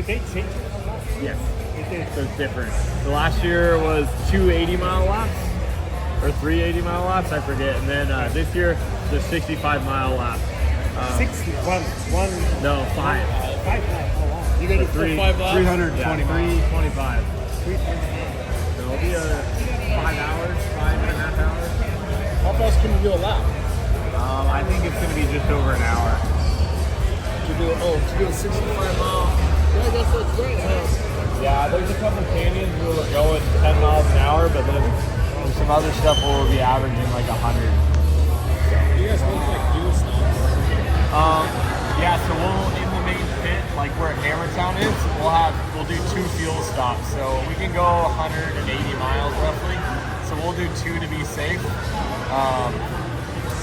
they changed it a lot. Yes. It did. So it's different. The last year was 2 80-mile laps, or 3 80-mile laps, I forget. And then this year, the 65-mile lap. 61. No, 5. 5 laps. Oh, wow. You gonna do 5 laps? 320 miles. 325. 325. So it'll be 5 hours, 5.5 hours. How fast can you do a lap? I think it's going to be just over an hour. To do a 65-mile. Yeah, I guess that's great. Yeah, there's a couple canyons where we're going 10 miles an hour, but then there's some other stuff where we'll be averaging like 100. You guys look like fuel stops. Yeah, so we'll in the main pit, like where Hammertown is, we'll do 2 fuel stops. So we can go 180 miles roughly. So we'll do 2 to be safe.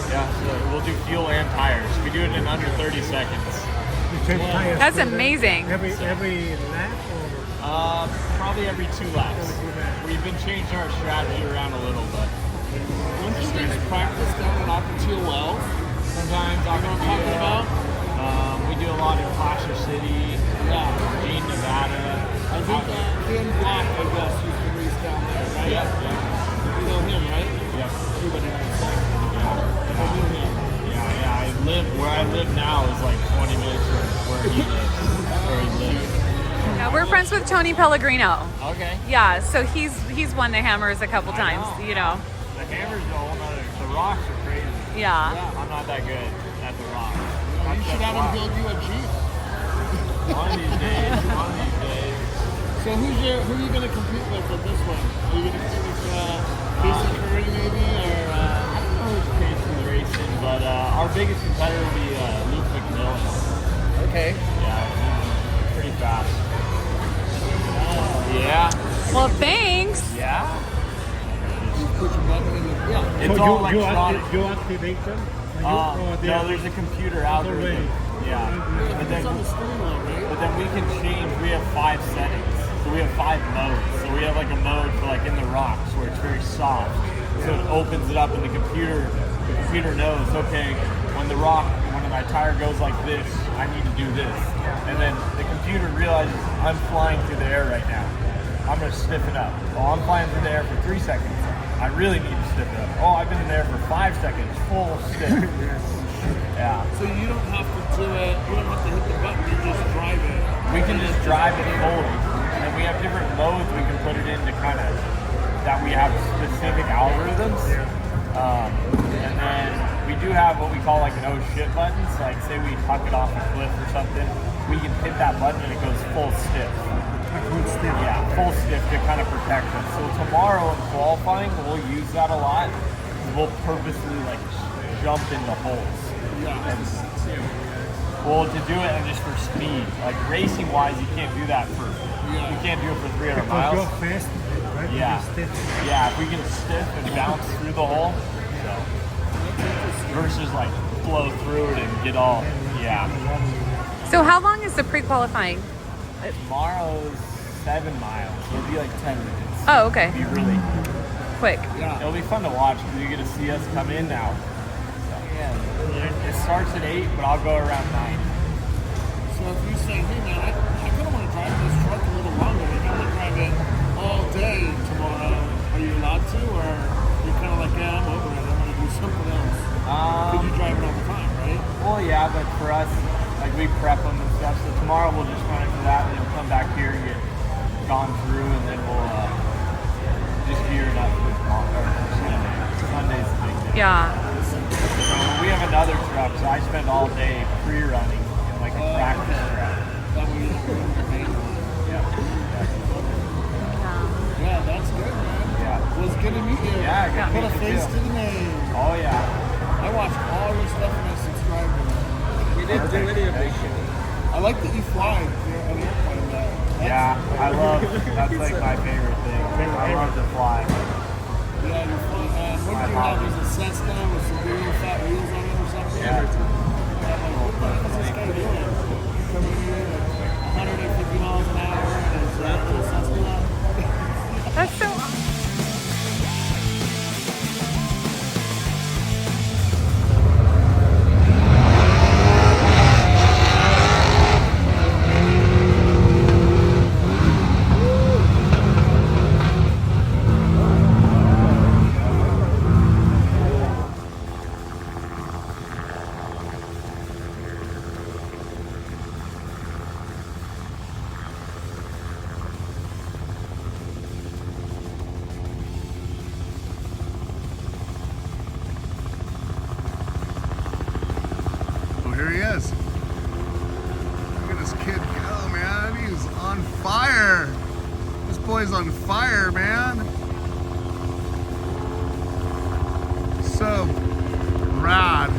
Yeah, so we'll do fuel and tires. We do it in under 30 seconds. You change tires That's for amazing. Every lap or? Probably every 2 laps. We've been changing our strategy around a little bit. Don't you guys practice down at Optima Wells? Sometimes You know what I'm talking about? we do a lot in Placer City, Gene, Nevada. I think Dan Black, I guess, used to race down there, right? Yep. You know him, right? Yep. Everybody knows him. I knew him. Where I live now is like 20 minutes from where he lives, where he lives. Yeah, we're friends with Tony Pellegrino. Okay. Yeah, so he's won the hammers a couple times, you know. The hammer's a whole nother, the rocks are crazy. Yeah. I'm not that good at the rocks. You should have him build you a Jeep. One of these days, one of these days. So who are you going to compete with this one? Are you going to compete with Jason Curry maybe, or? I don't know who's Casey's racing, but our biggest competitor will be Luke McMillan. Okay. Yeah, he's pretty fast. Yeah. Well, thanks. Yeah. Push a button and It's So all electronic. you activate them? No, there's a computer algorithm. Yeah. But it's on the then, screen though, right? but then we can change. We have 5 settings. So we have 5 modes. So we have like a mode for like in the rocks where it's very soft. So it opens it up and the computer knows, okay, when my tire goes like this, I need to do this. And then the computer realizes I'm flying through the air right now. I'm going to stiffen up. Oh, I'm flying through the air for 3 seconds. I really need to stiffen up. Oh, I've been in there for 5 seconds, full stiff. Yeah. So you don't have to do it. You don't have to hit the button. You just drive it. We can just drive it fully. And then we have different modes we can put it in to kind of, that we have specific algorithms. And then we do have what we call like an oh shit button. So like say we huck it off a cliff or something, we can hit that button and it goes full stiff. Yeah, full stiff to kind of protect us. So tomorrow in qualifying, we'll use that a lot. We'll purposely like jump in the holes. Well, to do it and just for speed, like racing wise, you can't do that you can't do it for 300 miles. You're fast, right? Yeah, yeah. If we can stiff and bounce through the hole, so versus like flow through it and get all, yeah. So how long is the pre-qualifying? Tomorrow's 7 miles. It'll be like 10 minutes. Oh, okay. It'll be really Quick. Yeah, it'll be fun to watch because you get to see us come in now. So, yeah, it starts at 8, but I'll go around 9. So if you say, hey man, I kind of want to drive this truck a little longer. I don't want to drive it all day tomorrow. Are you allowed to, or you're kind of like, yeah, I'm over it. I want to do something else? Because you drive it all the time, right? Well, yeah, but for us, like we prep them and stuff. So tomorrow we'll just run into that, and then come back here and get gone through, and then we'll just gear it up for tomorrow. Sunday's the big day. Yeah. So we have another truck, so I spend all day pre-running in like a practice track. That way you don't ruin your main one. Yeah, that's good, man. Yeah. Well, it's good to meet you. Yeah, good to Put a meet you face too. to the name. Oh yeah. I watch all your stuff and I subscribe to you. We didn't do any of this shit. I like that you fly an airplane though. Yeah, that's like my favorite thing. I love to fly. Yeah, you're flying. What do you have? Is it Cessna with some really fat wheels on it or something? Yeah. What is this guy doing? Coming in at 150 miles an hour and it's a Cessna. That's so awesome. fire, man. So rad.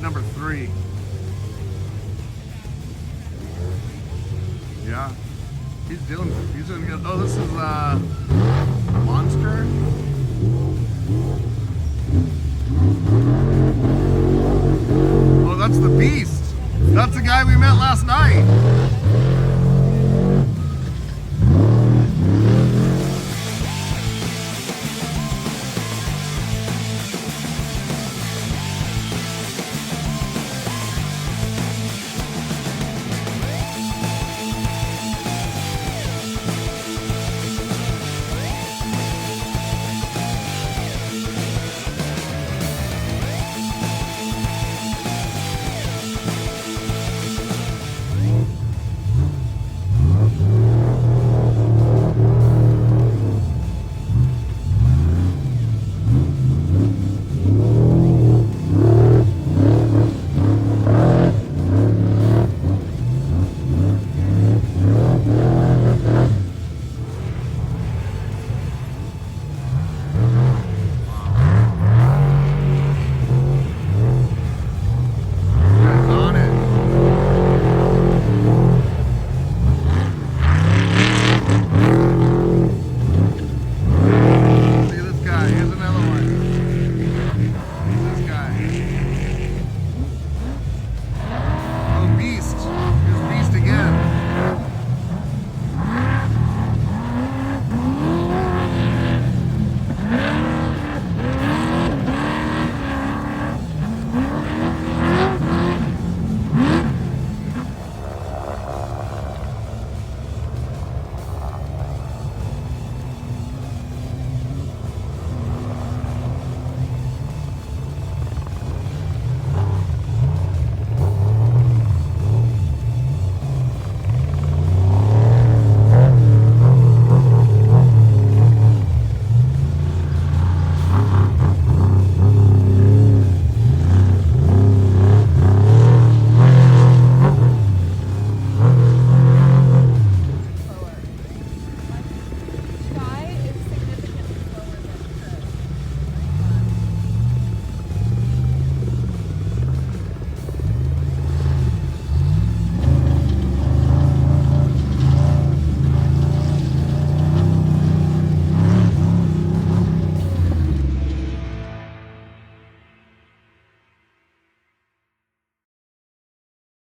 Number 3. Yeah, he's doing good. Oh, this is Monster. Oh, that's the Beast. That's the guy we met last night.